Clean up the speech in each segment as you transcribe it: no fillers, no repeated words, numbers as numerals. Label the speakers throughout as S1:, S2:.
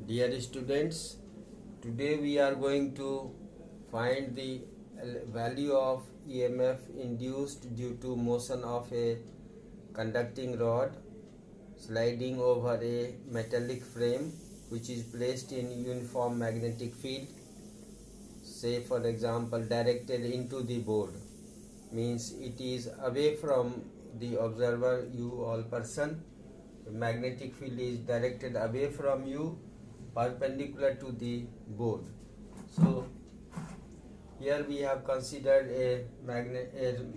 S1: Dear students, today we are going to find the value of EMF induced due to motion of a conducting rod sliding over a metallic frame which is placed in uniform magnetic field, say for example directed into the board, means it is away from the observer, you all person. The magnetic field is directed away from you, perpendicular to the board. So here we have considered a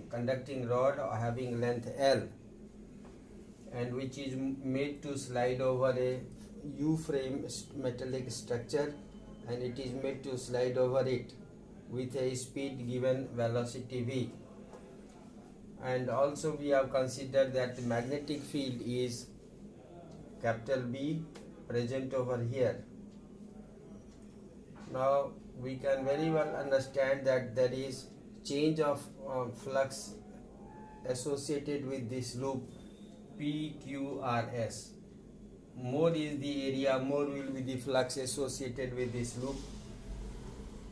S1: conducting rod having length L and which is made to slide over a U-frame metallic structure, and it is made to slide over it with a speed given velocity v. And also we have considered that the magnetic field is capital B present over here. Now we can very well understand that there is change of flux associated with this loop PQRS. More is the area, more will be the flux associated with this loop.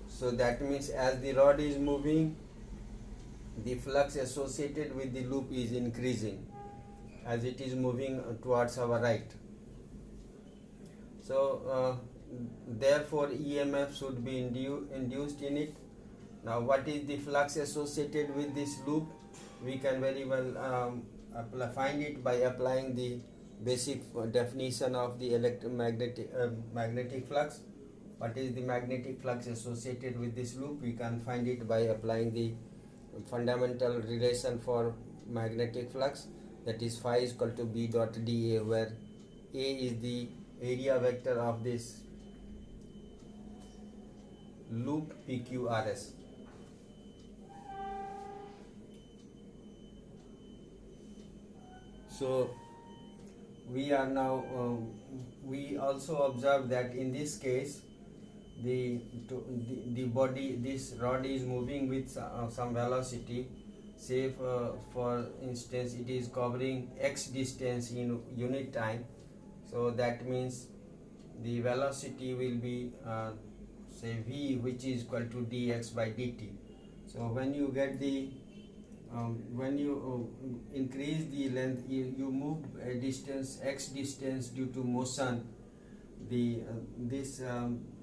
S1: So that means as the rod is moving, the flux associated with the loop is increasing as it is moving towards our right. So therefore EMF should be induced in it. Now what is the flux associated with this loop? We can very well find it by applying the basic definition of the magnetic flux. What is the magnetic flux associated with this loop? We can find it by applying the fundamental relation for magnetic flux, that is phi is equal to B dot dA, where A is the area vector of this loop PQRS. So we are now we also observe that in this case the body, this rod is moving with some velocity. Say for instance it is covering x distance in unit time, so that means the velocity will be say v, which is equal to dx by dt. So when you get the when you increase the length, you move a distance x distance due to motion, the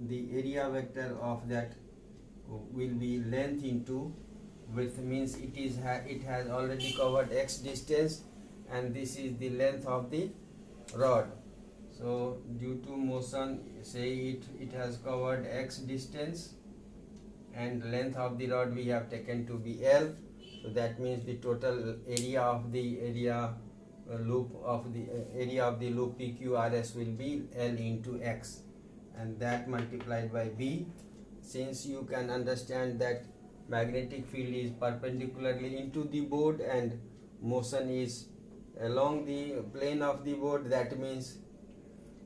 S1: the area vector of that will be length into width, means it has already covered x distance and this is the length of the rod. So due to motion, say it has covered x distance and length of the rod we have taken to be L. So that means the total area of the loop of the area of the loop PQRS will be L into x, and that multiplied by B. Since you can understand that magnetic field is perpendicularly into the board and motion is along the plane of the board, that means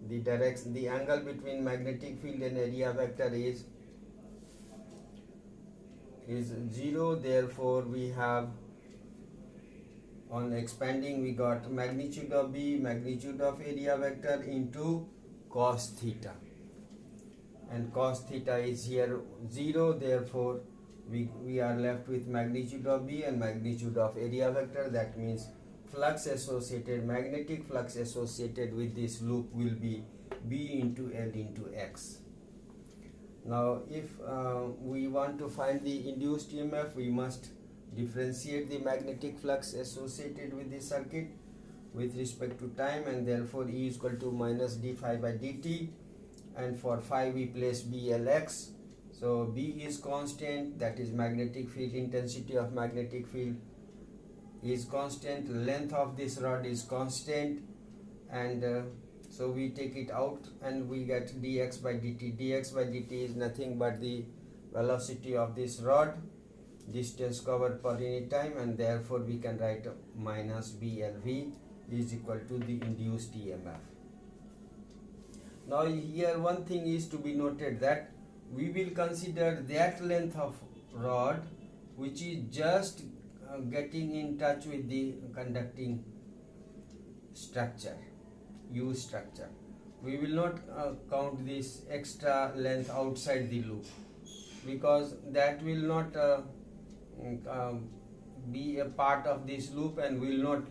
S1: the angle between magnetic field and area vector is 0. Therefore we have, on expanding, we got magnitude of B, magnitude of area vector into cos theta, and cos theta is here 0. Therefore we are left with magnitude of B and magnitude of area vector. That means flux associated, magnetic flux associated with this loop will be B into L into X. Now if we want to find the induced EMF, we must differentiate the magnetic flux associated with the circuit with respect to time, and therefore E is equal to minus d phi by dt, and for phi we place BLX. So B is constant, that is magnetic field, intensity of magnetic field is constant, length of this rod is constant, and so we take it out and we get dx by dt. Dx by dt is nothing but the velocity of this rod, distance covered per unit time, and therefore we can write minus BLV is equal to the induced EMF. Now here one thing is to be noted, that we will consider that length of rod which is just getting in touch with the conducting structure, U structure. we will not count this extra length outside the loop, because that will not be a part of this loop and will not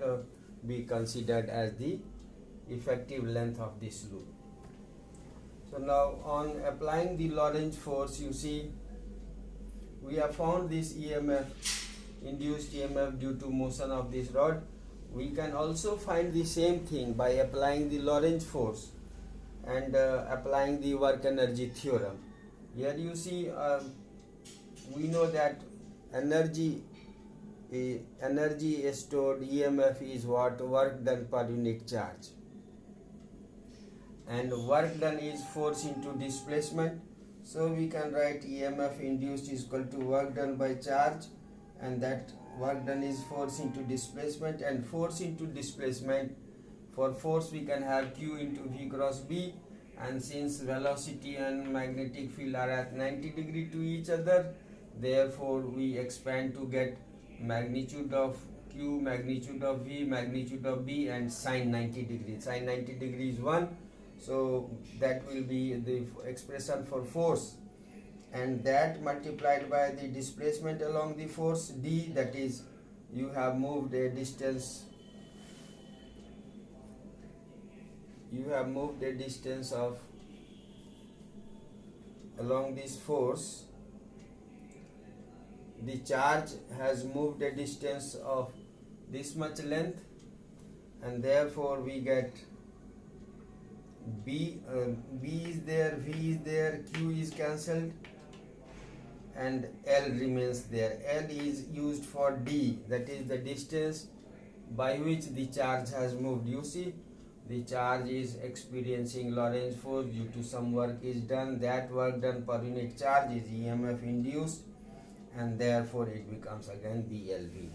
S1: be considered as the effective length of this loop. So now on applying the Lorentz force, you see we have found this EMF, induced EMF due to motion of this rod. We can also find the same thing by applying the Lorentz force and applying the work energy theorem. Here you see we know that energy stored, EMF is what? Work done per unit charge, and work done is force into displacement. So we can write EMF induced is equal to work done by charge, and that work done is force into displacement, and force into displacement, for force we can have Q into V cross B, and since velocity and magnetic field are at 90 degree to each other, therefore we expand to get magnitude of Q, magnitude of V, magnitude of B, and sine 90 degrees. Sine 90 degrees is 1, so that will be the expression for force, and that multiplied by the displacement along the force D, that is you have moved a distance, of along this force, the charge has moved a distance of this much length, and therefore we get B is there, V is there, Q is cancelled, and L remains there. L is used for D, that is the distance by which the charge has moved. You see, the charge is experiencing Lorentz force due to some work is done. That work done per unit charge is EMF induced, and therefore it becomes again BLV.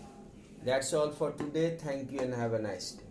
S1: That's all for today. Thank you and have a nice day.